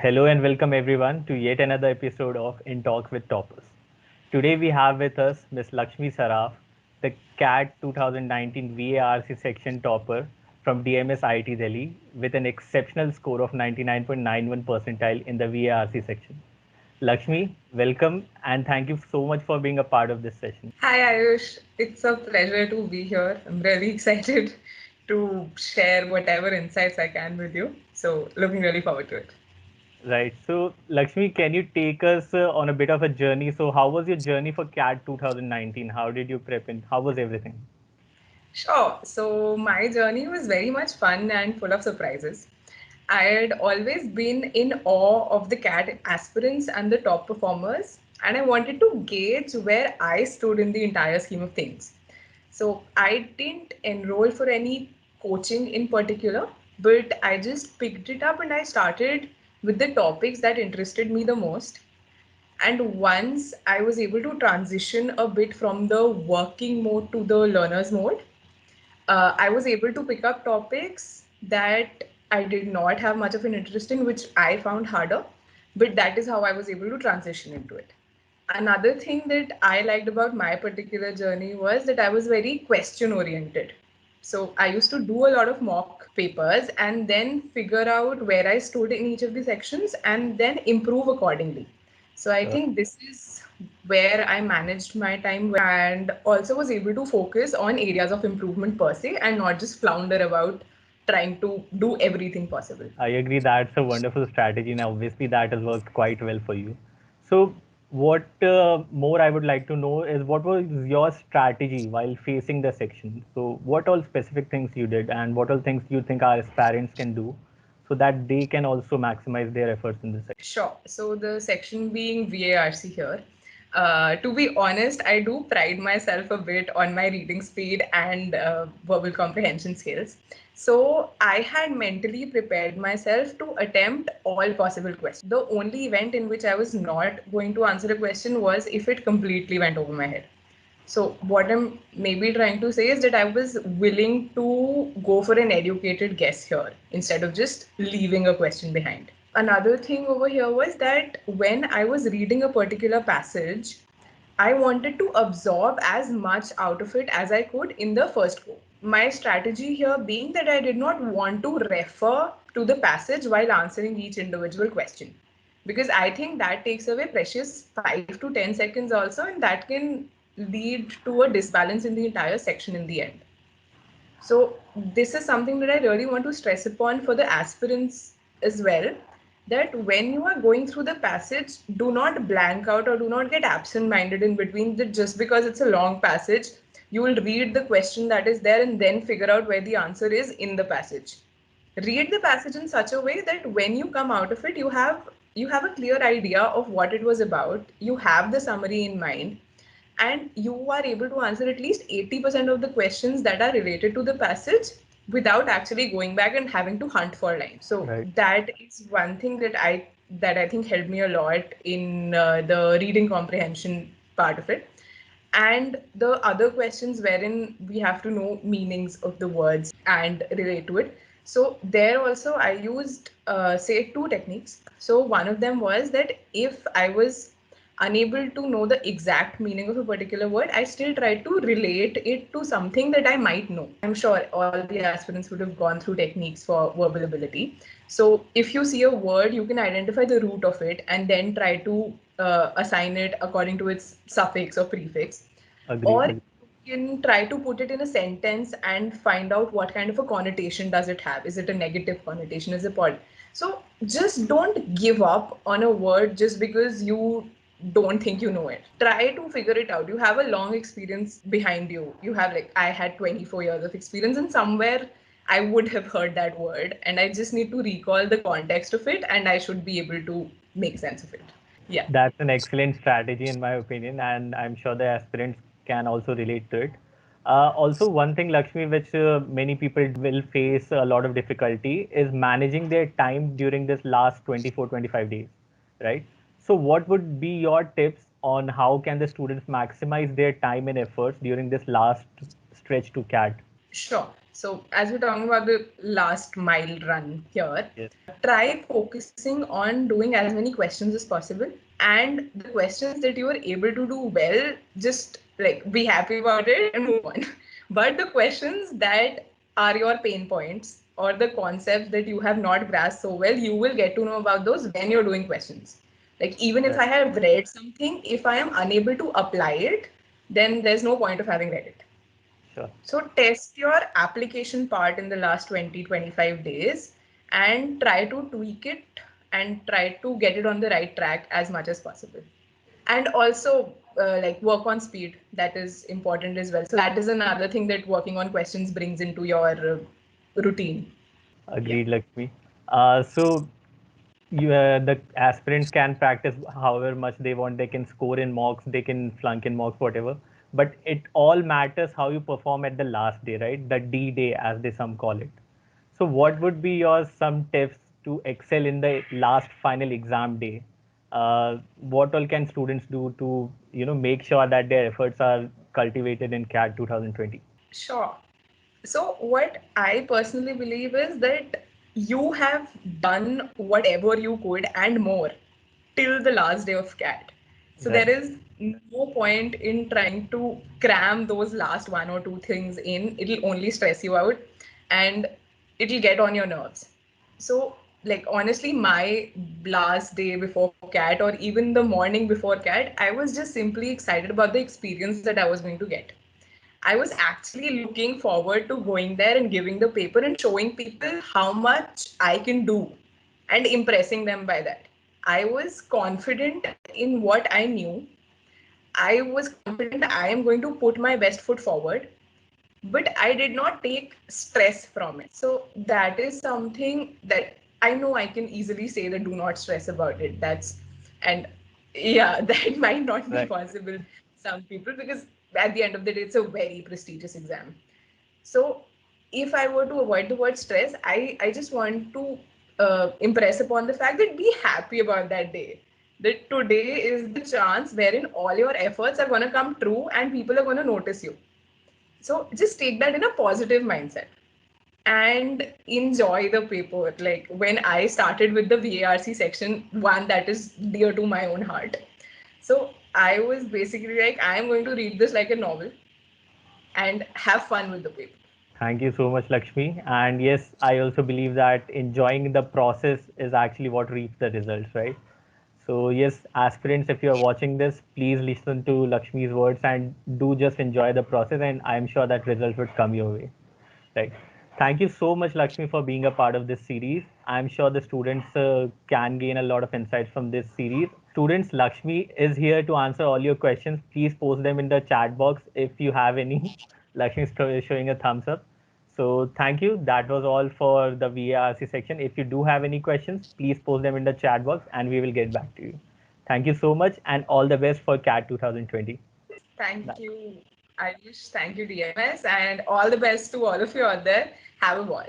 Hello and welcome everyone to yet another episode of In Talk with Toppers. Today we have with us Ms. Lakshmi Saraf, the CAT 2019 VARC section topper from DMS IIT Delhi with an exceptional score of 99.91 percentile in the VARC section. Lakshmi, welcome and thank you so much for being a part of this session. Hi Ayush, it's a pleasure to be here. I'm really excited to share whatever insights I can with you. So, looking really forward to it. Right. So, Lakshmi, can you take us on a bit of a journey? So, how was your journey for CAT 2019? How did you prep and how was everything? Sure. So, my journey was very much fun and full of surprises. I had always been in awe of the CAT aspirants and the top performers, and I wanted to gauge where I stood in the entire scheme of things. So I didn't enroll for any coaching in particular, but I just picked it up and I started with the topics that interested me the most. And once I was able to transition a bit from the working mode to the learner's mode, I was able to pick up topics that I did not have much of an interest in, which I found harder. But that is how I was able to transition into it. Another thing that I liked about my particular journey was that I was very question oriented. So I used to do a lot of mock papers and then figure out where I stood in each of the sections and then improve accordingly. So I think this is where I managed my time and also was able to focus on areas of improvement per se and not just flounder about trying to do everything possible. I agree that's a wonderful strategy, and obviously that has worked quite well for you. So, what more I would like to know is what was your strategy while facing the section? So, what all specific things you did, and what all things you think our parents can do so that they can also maximize their efforts in this section? Sure. So the section being VARC here. To be honest, I do pride myself a bit on my reading speed and verbal comprehension skills. So I had mentally prepared myself to attempt all possible questions. The only event in which I was not going to answer a question was if it completely went over my head. So what I'm maybe trying to say is that I was willing to go for an educated guess here instead of just leaving a question behind. Another thing over here was that when I was reading a particular passage, I wanted to absorb as much out of it as I could in the first go. My strategy here being that I did not want to refer to the passage while answering each individual question, because I think that takes away precious 5 to 10 seconds also, and that can lead to a disbalance in the entire section in the end. So this is something that I really want to stress upon for the aspirants as well, that when you are going through the passage, do not blank out or do not get absent minded in between, that just because it's a long passage, you will read the question that is there and then figure out where the answer is in the passage. Read the passage in such a way that when you come out of it, you have a clear idea of what it was about, you have the summary in mind, and you are able to answer at least 80% of the questions that are related to the passage without actually going back and having to hunt for lines. So Right. that is one thing that I think helped me a lot in the reading comprehension part of it. And the other questions wherein we have to know meanings of the words and relate to it. So there also I used say two techniques. So one of them was that if I was unable to know the exact meaning of a particular word, I still try to relate it to something that I might know. I'm sure all the aspirants would have gone through techniques for verbal ability. So if you see a word, you can identify the root of it and then try to assign it according to its suffix or prefix. Or Agreed. you can try to put it in a sentence and find out what kind of a connotation does it have. Is it a negative connotation? Is it positive? So just don't give up on a word just because you don't think you know it. Try to figure it out. You have a long experience behind you. You have, like, I had 24 years of experience, and somewhere I would have heard that word, and I just need to recall the context of it, and I should be able to make sense of it. Yeah. That's an excellent strategy, in my opinion, and I'm sure the aspirants can also relate to it. Also, one thing, Lakshmi, which many people will face a lot of difficulty is managing their time during this last 24-25 days, right? So, what would be your tips on how can the students maximize their time and efforts during this last stretch to CAT? Sure. So, as we're talking about the last mile run here, Yes. try focusing on doing as many questions as possible. And the questions that you are able to do well, just like be happy about it and move on. But the questions that are your pain points or the concepts that you have not grasped so well, you will get to know about those when you're doing questions. Like, even if Right. I have read something, if I am unable to apply it, then there's no point of having read it. Sure. So test your application part in the last 20, 25 days and try to tweak it and try to get it on the right track as much as possible. And also like work on speed. That is important as well. So that is another thing that working on questions brings into your routine. Yeah. Agreed, Lakshmi. So the aspirants can practice however much they want. They can score in mocks, they can flunk in mocks, whatever. But it all matters how you perform at the last day, right? The D day, as they some call it. So, what would be your some tips to excel in the last final exam day? What all can students do to make sure that their efforts are cultivated in CAT 2020? Sure. So, what I personally believe is that you have done whatever you could and more till the last day of CAT. So, there Right. is no point in trying to cram those last one or two things in. It'll only stress you out and it'll get on your nerves. So, like, honestly, my last day before CAT or even the morning before CAT, I was just simply excited about the experience that I was going to get. I was actually looking forward to going there and giving the paper and showing people how much I can do and impressing them by that. I was confident in what I knew. I was confident that I am going to put my best foot forward, but I did not take stress from it. So that is something that I know I can easily say that do not stress about it. And yeah, that might not be Right. possible some people because at the end of the day, it's a very prestigious exam. So if I were to avoid the word stress, I just want to impress upon the fact that be happy about that day. That today is the chance wherein all your efforts are going to come true and people are going to notice you. So just take that in a positive mindset and enjoy the paper. Like when I started with the VARC section, one that is dear to my own heart. So I was basically like, I am going to read this like a novel and have fun with the paper. Thank you so much, Lakshmi. And yes, I also believe that enjoying the process is actually what reaps the results, right? So, yes, aspirants, if you are watching this, please listen to Lakshmi's words and do just enjoy the process. And I'm sure that results would come your way, right? Thank you so much, Lakshmi, for being a part of this series. I'm sure the students can gain a lot of insights from this series. Students, Lakshmi is here to answer all your questions. Please post them in the chat box if you have any. Lakshmi is showing a thumbs up. So thank you. That was all for the VARC section. If you do have any questions, please post them in the chat box and we will get back to you. Thank you so much and all the best for CAT 2020. Thank you, Ayush. Thank you, DMS. And all the best to all of you out there. Have a ball.